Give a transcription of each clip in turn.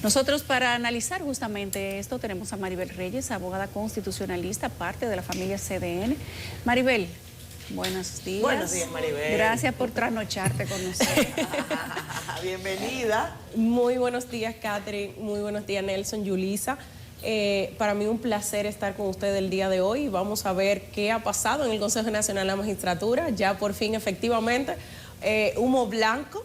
Nosotros para analizar justamente esto tenemos a Maribel Reyes, abogada constitucionalista, parte de la familia CDN. Maribel, buenos días. Buenos días, Maribel. Gracias por trasnocharte con nosotros. Bienvenida. Muy buenos días, Catherine. Muy buenos días, Nelson, Yulisa. Para mí un placer estar con ustedes el día de hoy. Vamos a ver qué ha pasado en el Consejo Nacional de la Magistratura. Ya por fin, efectivamente, humo blanco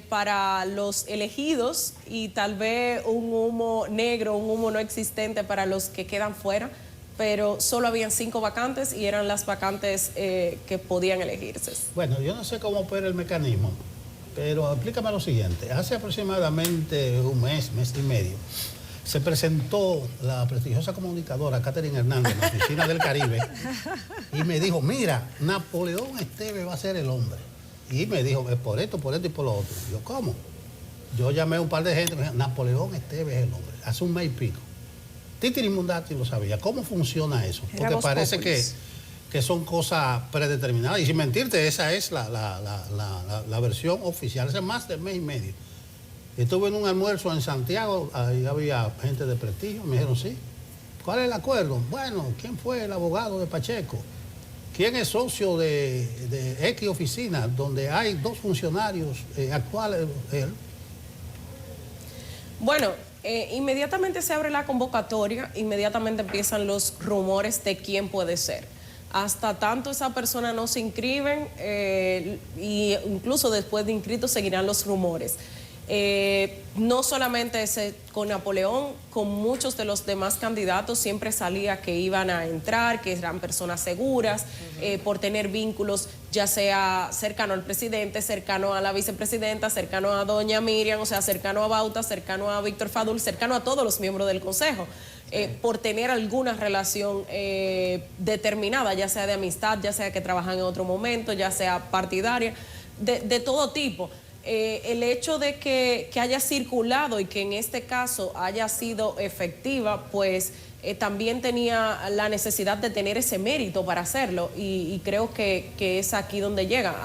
para los elegidos y tal vez un humo negro, un humo no existente para los que quedan fuera. Pero solo habían 5 vacantes y eran las vacantes que podían elegirse. Bueno, yo no sé cómo opera el mecanismo, pero explícame lo siguiente. Hace aproximadamente un mes y medio, se presentó la prestigiosa comunicadora Catherine Hernández en la oficina del Caribe y me dijo, mira, Napoleón Esteves va a ser el hombre. Y me dijo, por esto y por lo otro. Yo, ¿cómo? Yo llamé a un par de gente y me dijeron, Napoleón Esteves es el hombre. Hace un mes y pico. Titiri Mundati lo sabía. ¿Cómo funciona eso? Porque parece que son cosas predeterminadas. Y sin mentirte, esa es la versión oficial. Hace más de mes y medio. Estuve en un almuerzo en Santiago, ahí había gente de prestigio, me dijeron, sí. ¿Cuál es el acuerdo? Bueno, ¿quién fue el abogado de Pacheco? ¿Quién es socio de X oficina, donde hay 2 funcionarios actuales? Bueno, inmediatamente se abre la convocatoria, inmediatamente empiezan los rumores de quién puede ser. Hasta tanto esa persona no se inscriben, y incluso después de inscritos seguirán los rumores. No solamente con Napoleón, con muchos de los demás candidatos siempre salía que iban a entrar, que eran personas seguras, por tener vínculos, ya sea cercano al presidente, cercano a la vicepresidenta, cercano a doña Miriam, o sea, cercano a Bauta, cercano a Víctor Fadul, cercano a todos los miembros del Consejo, por tener alguna relación determinada, ya sea de amistad, ya sea que trabajan en otro momento, ya sea partidaria, de todo tipo. El hecho de que haya circulado y que en este caso haya sido efectiva, pues también tenía la necesidad de tener ese mérito para hacerlo y creo que es aquí donde llega.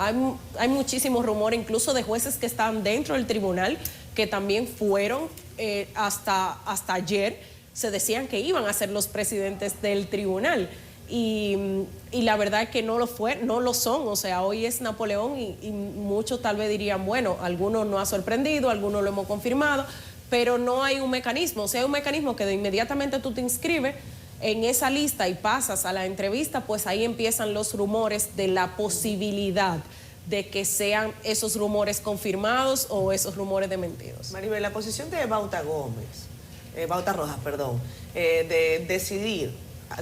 Hay muchísimos rumores, incluso de jueces que están dentro del tribunal, que también fueron hasta ayer, se decían que iban a ser los presidentes del tribunal. Y la verdad es que no lo son, o sea, hoy es Napoleón y muchos tal vez dirían, bueno, algunos no ha sorprendido, algunos lo hemos confirmado, pero no hay un mecanismo, o sea, hay un mecanismo que de inmediatamente tú te inscribes en esa lista y pasas a la entrevista, pues ahí empiezan los rumores de la posibilidad de que sean esos rumores confirmados o esos rumores desmentidos. Maribel, la posición de Bauta Rojas, de decidir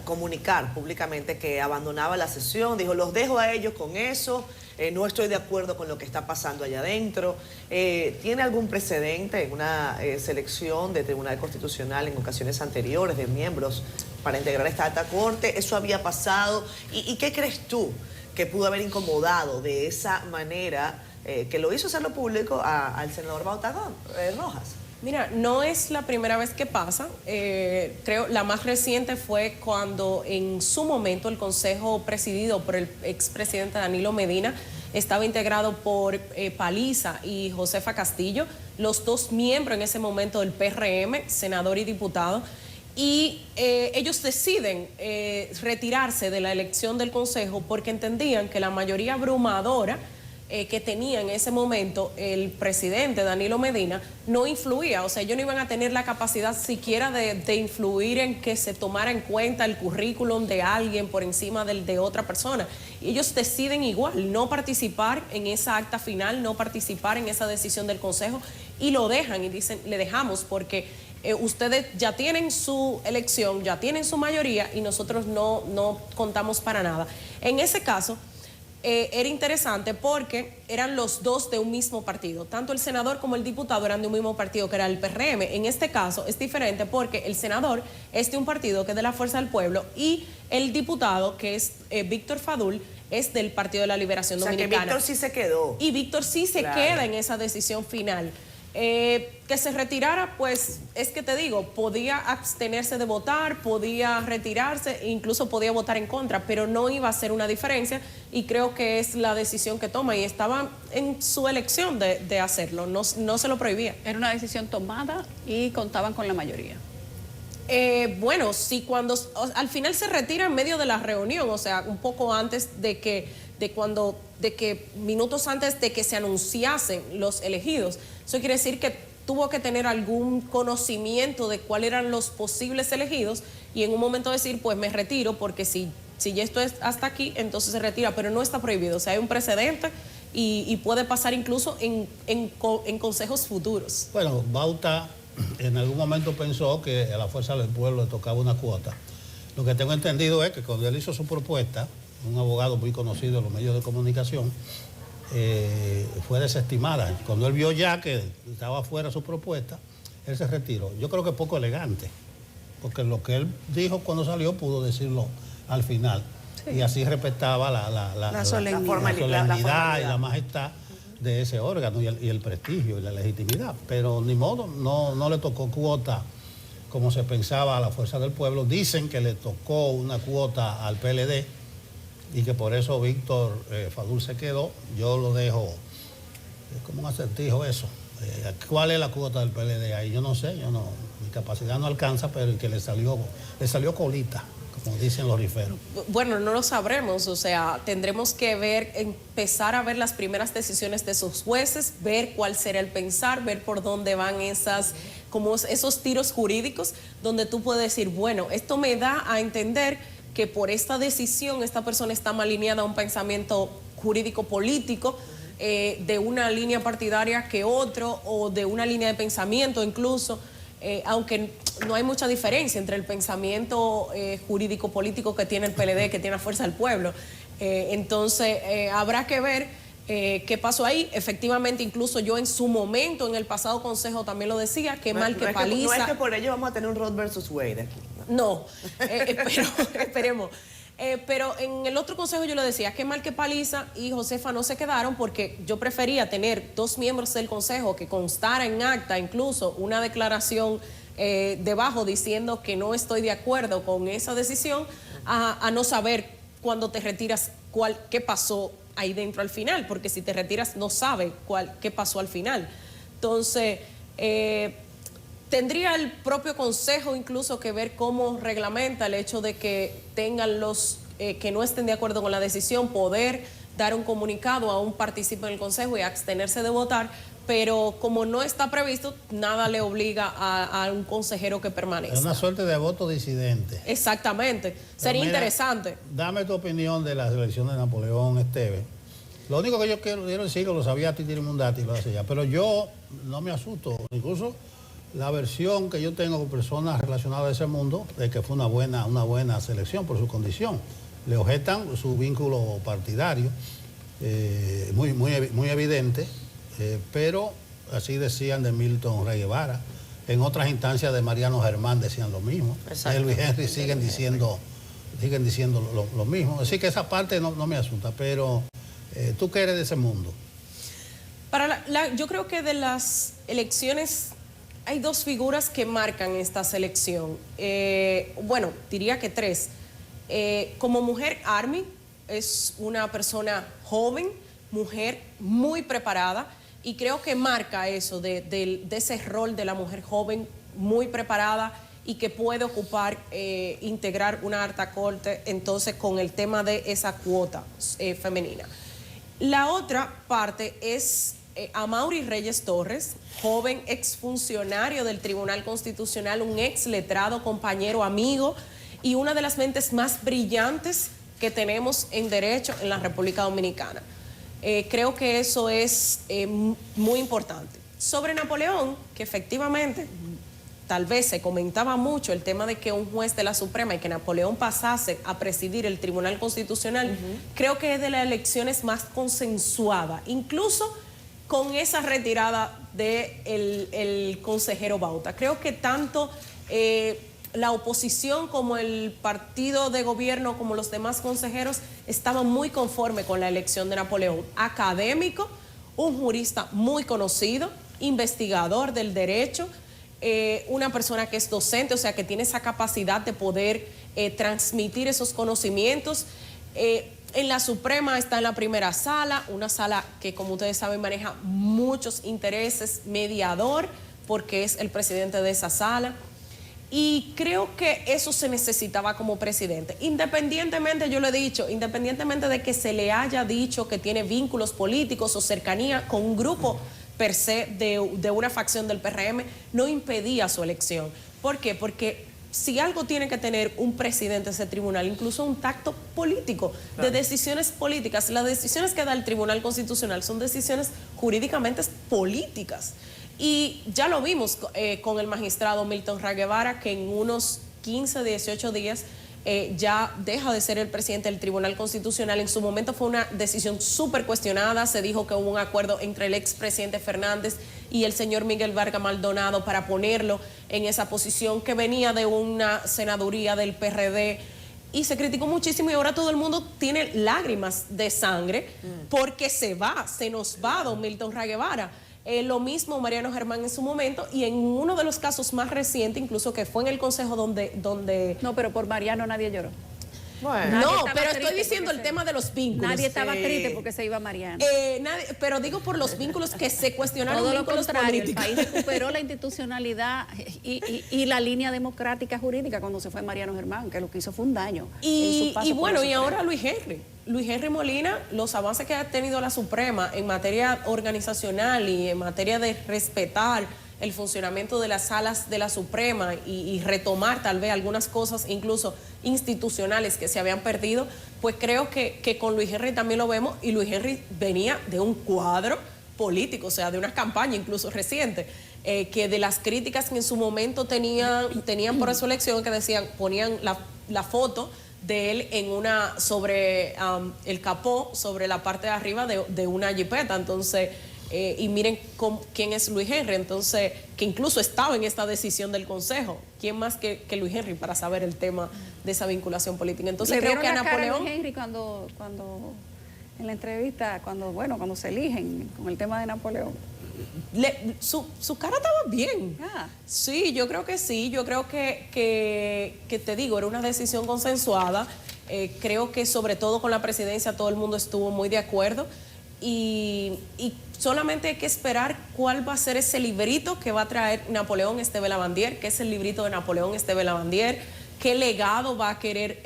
comunicar públicamente que abandonaba la sesión, dijo, los dejo a ellos con eso, no estoy de acuerdo con lo que está pasando allá adentro. ¿Tiene algún precedente en una selección de Tribunal Constitucional en ocasiones anteriores de miembros para integrar esta alta corte? ¿Eso había pasado? ¿Y qué crees tú que pudo haber incomodado de esa manera que lo hizo hacerlo público al senador Bauta Rojas? Mira, no es la primera vez que pasa. Creo la más reciente fue cuando en su momento el Consejo presidido por el expresidente Danilo Medina estaba integrado por Paliza y Josefa Castillo, los 2 miembros en ese momento del PRM, senador y diputado, y ellos deciden retirarse de la elección del Consejo porque entendían que la mayoría abrumadora que tenía en ese momento el presidente Danilo Medina no influía, o sea, ellos no iban a tener la capacidad siquiera de influir en que se tomara en cuenta el currículum de alguien por encima del de otra persona. Y ellos deciden igual no participar en esa acta final, no participar en esa decisión del Consejo y lo dejan y dicen, le dejamos porque ustedes ya tienen su elección, ya tienen su mayoría y nosotros no contamos para nada. En ese caso, era interesante porque eran los 2 de un mismo partido, tanto el senador como el diputado eran de un mismo partido que era el PRM. En este caso es diferente porque el senador es de un partido que es de la Fuerza del Pueblo y el diputado, que es Víctor Fadul, es del Partido de la Liberación Dominicana. O sea que Víctor sí se quedó. Y Víctor sí se queda en esa decisión final. Que se retirara, pues es que te digo, podía abstenerse de votar, podía retirarse, incluso podía votar en contra, pero no iba a hacer una diferencia y creo que es la decisión que toma y estaba en su elección de hacerlo, no se lo prohibía. Era una decisión tomada y contaban con la mayoría. Bueno, sí, cuando al final se retira en medio de la reunión, o sea, un poco antes de que minutos antes de que se anunciasen los elegidos. Eso quiere decir que tuvo que tener algún conocimiento de cuáles eran los posibles elegidos y en un momento decir, pues me retiro porque si ya esto es hasta aquí, entonces se retira, pero no está prohibido. O sea, hay un precedente y puede pasar incluso en consejos futuros. Bueno, Bauta en algún momento pensó que a la Fuerza del Pueblo le tocaba una cuota. Lo que tengo entendido es que cuando él hizo su propuesta, un abogado muy conocido en los medios de comunicación, fue desestimada. Cuando él vio ya que estaba fuera su propuesta, él se retiró. Yo creo que poco elegante, porque lo que él dijo cuando salió pudo decirlo al final. Sí. Y así respetaba la solemnidad y la majestad de ese órgano y el prestigio y la legitimidad. Pero ni modo, no le tocó cuota como se pensaba a la Fuerza del Pueblo. Dicen que le tocó una cuota al PLD y que por eso Víctor Fadul se quedó. Yo lo dejo como un acertijo eso. ¿Cuál es la cuota del PLD ahí? Yo no sé, mi capacidad no alcanza, pero el que le salió colita, como dicen los riferos. Bueno, no lo sabremos, o sea, tendremos que empezar a ver las primeras decisiones de esos jueces, ver cuál será el pensar, ver por dónde van esos tiros jurídicos, donde tú puedes decir, bueno, esto me da a entender que por esta decisión esta persona está más alineada a un pensamiento jurídico político, de una línea partidaria que otro, o de una línea de pensamiento incluso, aunque no hay mucha diferencia entre el pensamiento jurídico político que tiene el PLD, que tiene la Fuerza del Pueblo. Entonces habrá que ver qué pasó ahí. Efectivamente, incluso yo en su momento, en el pasado consejo también lo decía, qué mal que Paliza... No es que por ello vamos a tener un Roe versus Wade aquí. No, pero esperemos. Pero en el otro consejo yo le decía, qué mal que Paliza y Josefa no se quedaron, porque yo prefería tener 2 miembros del consejo que constara en acta incluso una declaración debajo diciendo que no estoy de acuerdo con esa decisión, a no saber cuando te retiras qué pasó ahí dentro al final, porque si te retiras no sabe qué pasó al final. Entonces, tendría el propio consejo incluso que ver cómo reglamenta el hecho de que tengan los que no estén de acuerdo con la decisión, poder dar un comunicado a un partícipe en el consejo y abstenerse de votar, pero como no está previsto, nada le obliga a un consejero que permanezca. Es una suerte de voto disidente. Exactamente, sería interesante. Dame tu opinión de las elecciones de Napoleón Esteves. Lo único que yo quiero decir, lo sabía Titi Mundati, lo hacía, pero yo no me asusto, incluso la versión que yo tengo con personas relacionadas a ese mundo es que fue una buena selección por su condición. Le objetan su vínculo partidario, muy evidente, pero así decían de Milton Rey Guevara. En otras instancias de Mariano Germán decían lo mismo. De Luis Henry siguen diciendo lo mismo. Así que esa parte no me asusta, pero tú que eres de ese mundo. Yo creo que de las elecciones hay 2 figuras que marcan esta selección. Bueno, diría que 3. Como mujer, Army es una persona joven, mujer muy preparada, y creo que marca eso de ese rol de la mujer joven muy preparada y que puede integrar una alta corte, entonces con el tema de esa cuota femenina. La otra parte es Amaury Reyes Torres, joven exfuncionario del Tribunal Constitucional, un ex letrado, compañero, amigo y una de las mentes más brillantes que tenemos en derecho en la República Dominicana. Creo que eso es muy importante. Sobre Napoleón, que efectivamente tal vez se comentaba mucho el tema de que un juez de la Suprema y que Napoleón pasase a presidir el Tribunal Constitucional, creo que es de las elecciones más consensuada, incluso con esa retirada del consejero Bauta. Creo que tanto la oposición como el partido de gobierno, como los demás consejeros, estaban muy conformes con la elección de Napoleón. Académico, un jurista muy conocido, investigador del derecho, una persona que es docente, o sea, que tiene esa capacidad de poder transmitir esos conocimientos. En la Suprema está en la primera sala, una sala que, como ustedes saben, maneja muchos intereses, mediador, porque es el presidente de esa sala. Y creo que eso se necesitaba como presidente. Independientemente, yo lo he dicho, independientemente de que se le haya dicho que tiene vínculos políticos o cercanía con un grupo per se de una facción del PRM, no impedía su elección. ¿Por qué? Porque si algo tiene que tener un presidente de ese tribunal, incluso un tacto político, de decisiones políticas. Las decisiones que da el Tribunal Constitucional son decisiones jurídicamente políticas. Y ya lo vimos con el magistrado Milton Ray Guevara, que en unos 15, 18 días ya deja de ser el presidente del Tribunal Constitucional. En su momento fue una decisión súper cuestionada. Se dijo que hubo un acuerdo entre el expresidente Fernández y el señor Miguel Vargas Maldonado para ponerlo en esa posición, que venía de una senaduría del PRD. Y se criticó muchísimo y ahora todo el mundo tiene lágrimas de sangre porque se nos va don Milton Ray Guevara. Lo mismo Mariano Germán en su momento, y en uno de los casos más recientes, incluso que fue en el Consejo donde... No, pero por Mariano nadie lloró. Bueno. No, pero estoy diciendo el tema de los vínculos. Nadie estaba triste porque se iba Mariano. Pero digo por los vínculos que se cuestionaron. Todo lo vínculos contrario, políticos. el país recuperó la institucionalidad y la línea democrática jurídica cuando se fue Mariano Germán, que lo que hizo fue un daño. Y bueno, y ahora Luis Henry Molina, los avances que ha tenido la Suprema en materia organizacional y en materia de respetar el funcionamiento de las salas de la Suprema y retomar tal vez algunas cosas incluso institucionales que se habían perdido, pues creo que con Luis Henry también lo vemos, y Luis Henry venía de un cuadro político, o sea, de una campaña incluso reciente, que de las críticas que en su momento tenían por su elección, que decían, ponían la foto de él en sobre el capó, sobre la parte de arriba de una jipeta. Entonces, y miren quién es Luis Henry, entonces, que incluso estaba en esta decisión del Consejo. ¿Quién más que Luis Henry para saber el tema de esa vinculación política? Entonces creo que a Napoleón... Luis Henry cuando en la entrevista, cuando se eligen con el tema de Napoleón. Su cara estaba bien. Sí, yo creo que sí. Yo creo que te digo, era una decisión consensuada. Creo que sobre todo con la presidencia todo el mundo estuvo muy de acuerdo. Y solamente hay que esperar cuál va a ser ese librito que va a traer Napoleón Esteve Lavandier, que es el librito de Napoleón Esteve Lavandier, qué legado va a querer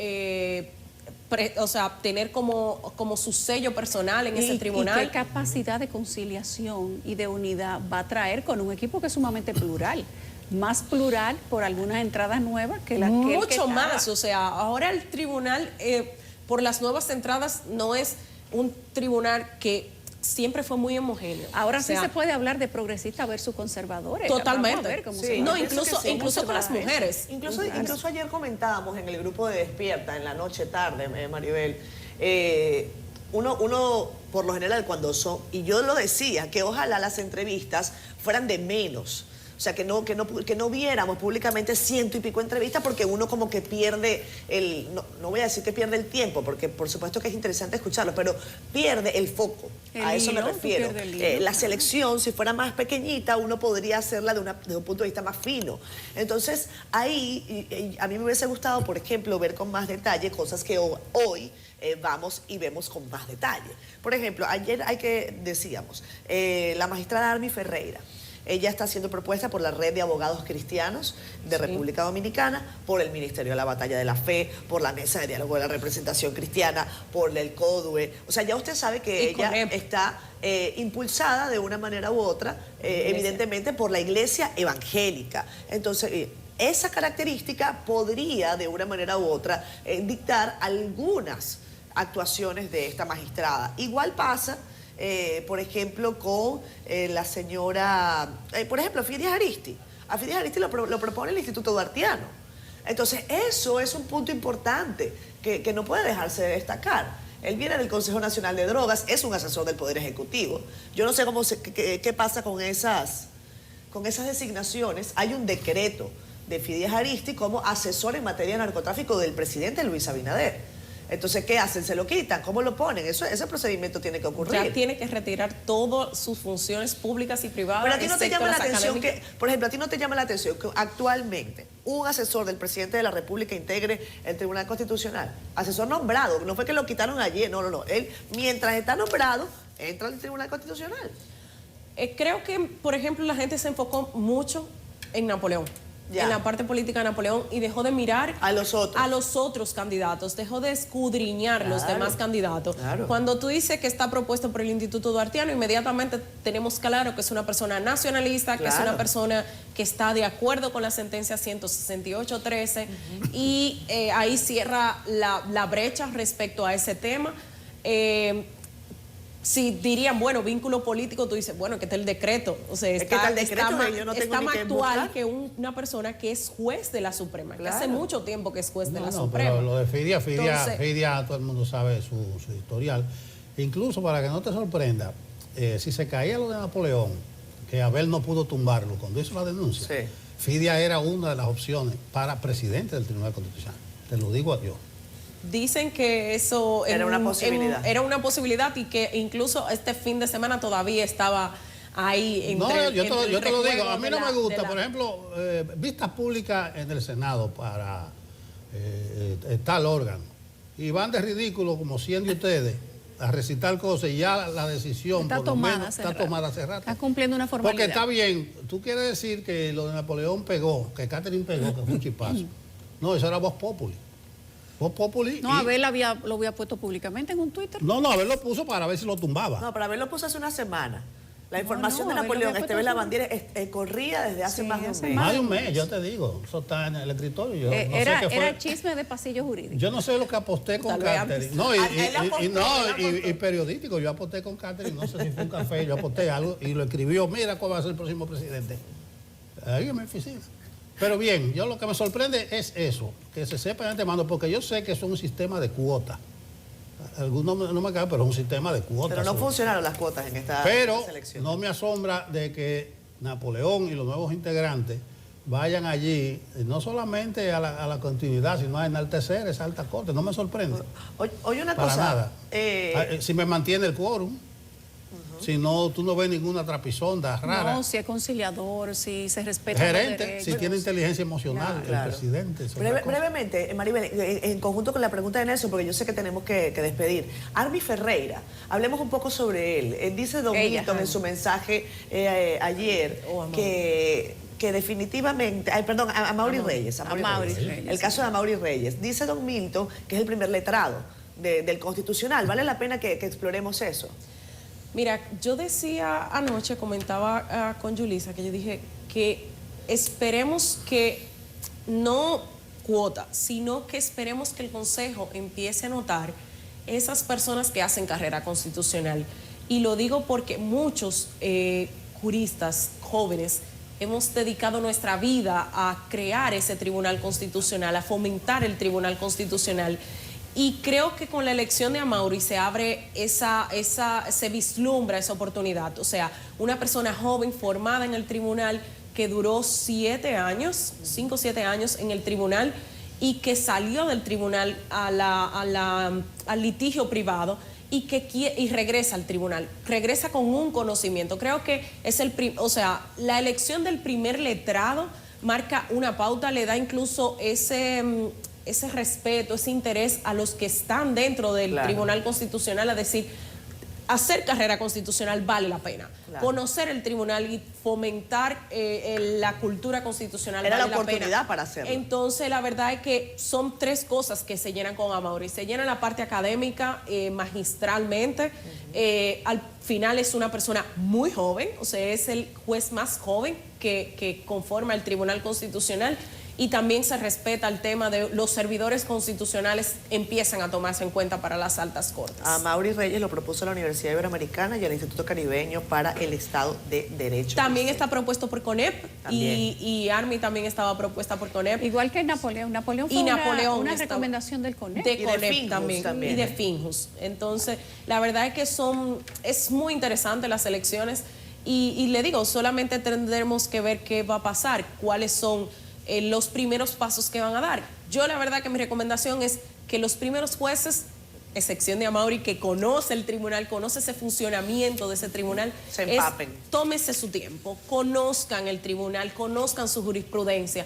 tener como su sello personal en ese tribunal. Y qué capacidad de conciliación y de unidad va a traer con un equipo que es sumamente plural. Más plural por algunas entradas nuevas que la que mucho más, o sea, ahora el tribunal por las nuevas entradas no es un tribunal que siempre fue muy homogéneo. Ahora sí se puede hablar de progresistas versus conservadores. Totalmente. Vamos a ver cómo Sí, se no, va. incluso con las mujeres. Incluso ayer comentábamos en el grupo de Despierta, en la noche tarde, Maribel, uno por lo general cuando son, y yo lo decía, que ojalá las entrevistas fueran de menos. O sea, que no viéramos públicamente 100 y pico entrevistas, porque uno como que pierde no voy a decir que pierde el tiempo, porque por supuesto que es interesante escucharlo, pero pierde el foco. A eso me refiero. La selección, si fuera más pequeñita, uno podría hacerla de un punto de vista más fino. Entonces, ahí a mí me hubiese gustado, por ejemplo, ver con más detalle cosas que hoy vamos y vemos con más detalle. Por ejemplo, ayer decíamos, la magistrada Armi Ferreira. Ella está siendo propuesta por la Red de Abogados Cristianos de República Dominicana, por el Ministerio de la Batalla de la Fe, por la Mesa de Diálogo de la Representación Cristiana, por el CODUE. O sea, ya usted sabe que ella está impulsada de una manera u otra, evidentemente, por la Iglesia evangélica. Entonces, esa característica podría, de una manera u otra, dictar algunas actuaciones de esta magistrada. Igual pasa... por ejemplo, con la señora, por ejemplo, Fides Aristi. A Fides Aristi lo propone el Instituto Duartiano. Entonces, eso es un punto importante que no puede dejarse de destacar. Él viene del Consejo Nacional de Drogas, es un asesor del Poder Ejecutivo. Yo no sé qué pasa con esas designaciones. Hay un decreto de Fides Aristi como asesor en materia de narcotráfico del presidente Luis Abinader. Entonces, ¿qué hacen? ¿Se lo quitan? ¿Cómo lo ponen? Ese procedimiento tiene que ocurrir. Ya tiene que retirar todas sus funciones públicas y privadas. Pero a ti no te excepto llama la las atención académicas. por ejemplo, a ti no te llama la atención que actualmente un asesor del presidente de la República integre el Tribunal Constitucional. Asesor nombrado, no fue que lo quitaron ayer, no. Él, mientras está nombrado, entra al Tribunal Constitucional. Creo que, por ejemplo, la gente se enfocó mucho en Napoleón. Ya. En la parte política de Napoleón y dejó de mirar A los otros. Candidatos, dejó de escudriñar los Claro, demás candidatos. claro. Cuando tú dices que está propuesto por el Instituto Duartiano, inmediatamente tenemos claro que es una persona nacionalista, que es Claro. una persona que está de acuerdo con la sentencia 168-13 y ahí cierra la brecha respecto a ese tema. Si dirían, bueno, vínculo político, tú dices, bueno, que está el decreto. O sea, Es que está el decreto más, que yo no tengo está ni más que actual buscar. que una persona que es juez de la Suprema, que hace Claro. mucho tiempo que es juez de la No, Suprema. pero lo de Fidia, Entonces, todo el mundo sabe su historial. Incluso para que no te sorprenda, si se caía lo de Napoleón, que Abel no pudo tumbarlo cuando hizo la denuncia, Sí. Fidia era una de las opciones para presidente del Tribunal Constitucional. Te lo digo yo. dicen que eso Era una posibilidad. era una posibilidad y que incluso este fin de semana todavía estaba ahí entre, No, yo entre el te lo digo, recuerdo a mí de no la- me de gusta, la- por ejemplo, vistas públicas en el Senado para tal órgano. Y van de ridículo como 100 de ustedes a recitar cosas y ya la decisión Está por lo tomada menos hace está rato. tomada hace rato. Está cumpliendo una formalidad. Porque está bien, tú quieres decir que lo de Napoleón pegó, que Catherine pegó, que fue un chipazo. No, eso era Voz Populi. Voz Populi. No, Abel lo había puesto públicamente en un Twitter. No, Abel lo puso para ver si lo tumbaba. No, pero Abel lo puso hace una semana. La información no, de Abel lo Napoleón había Esteves puesto Lavandier corría desde hace Sí, más de un hace mes. Más de un mes, yo te digo. Eso está en el escritorio. Yo no sé Era, qué fue. era chisme de pasillo jurídico. Yo no sé lo que aposté con Tal vez Catherine. antes. No, Él apostó. y periodístico. Yo aposté con Catherine, no sé si fue un café, yo aposté algo y lo escribió. Mira cuál va a ser el próximo presidente. Ahí en mi oficina. Pero bien, yo lo que me sorprende es eso, que se sepa de antemano, porque yo sé que eso es un sistema de cuotas. Algunos no me caen, pero es un sistema de cuotas. Pero no funcionaron las cuotas en esta Pero selección. no me asombra de que Napoleón y los nuevos integrantes vayan allí, no solamente a la continuidad, sino a enaltecer esa alta corte. No me sorprende. Oye, una Para cosa. nada. Si me mantiene el quórum, si no, tú no ves ninguna trapisonda rara. No, si es conciliador, si se respeta los Gerente, derechos. si tiene inteligencia emocional, Claro. el presidente. es otra cosa. Brevemente, Maribel, en conjunto con la pregunta de Nelson, porque yo sé que tenemos que despedir. Armi Ferreira, hablemos un poco sobre él. Dice Don Ella, Milton en Armi. su mensaje ayer Amaury. que definitivamente, perdón, a Amaury Reyes. A Amaury Reyes. El caso de Amaury Reyes. Dice Don Milton que es el primer letrado del Constitucional. ¿Vale la pena que exploremos eso? Mira, yo decía anoche, comentaba con Yulisa, que yo dije que esperemos que no cuota, sino que esperemos que el Consejo empiece a notar esas personas que hacen carrera constitucional. Y lo digo porque muchos juristas jóvenes hemos dedicado nuestra vida a crear ese Tribunal Constitucional, a fomentar el Tribunal Constitucional. Y creo que con la elección de Amaury se abre se vislumbra esa oportunidad. O sea, una persona joven formada en el tribunal que duró 7 años, 5 o 7 años en el tribunal y que salió del tribunal al litigio privado y regresa al tribunal, regresa con un conocimiento. Creo que es la elección del primer letrado marca una pauta, le da incluso ese respeto, ese interés a los que están dentro del Claro. Tribunal Constitucional a decir, hacer carrera constitucional vale la pena. Claro. Conocer el tribunal y fomentar la cultura constitucional Era vale la oportunidad pena. para hacerlo. Entonces, la verdad es que son 3 cosas que se llenan con Amaury. Se llena la parte académica magistralmente. Al final es una persona muy joven, o sea, es el juez más joven que conforma el Tribunal Constitucional. Y también se respeta el tema de los servidores constitucionales empiezan a tomarse en cuenta para las altas cortes. A Amaury Reyes lo propuso la Universidad Iberoamericana y el Instituto Caribeño para el Estado de Derecho. También está propuesto por CONEP También. y Armi también estaba propuesta por CONEP. Igual que Napoleón. Napoleón fue Y Napoleón una estaba- recomendación del CONEP. De Y de CONEP Finjus también, y de Finjus. Entonces, la verdad es que es muy interesante las elecciones y le digo, solamente tendremos que ver qué va a pasar, cuáles son los primeros pasos que van a dar. Yo la verdad que mi recomendación es que los primeros jueces, excepción de Amaury, que conoce el tribunal, conoce ese funcionamiento de ese tribunal, Se empapen. Tómese su tiempo, conozcan el tribunal, conozcan su jurisprudencia.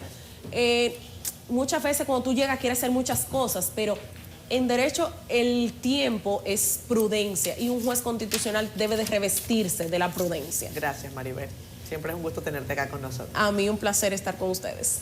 Muchas veces cuando tú llegas quieres hacer muchas cosas, pero en derecho el tiempo es prudencia y un juez constitucional debe de revestirse de la prudencia. Gracias, Maribel. Siempre es un gusto tenerte acá con nosotros. A mí un placer estar con ustedes.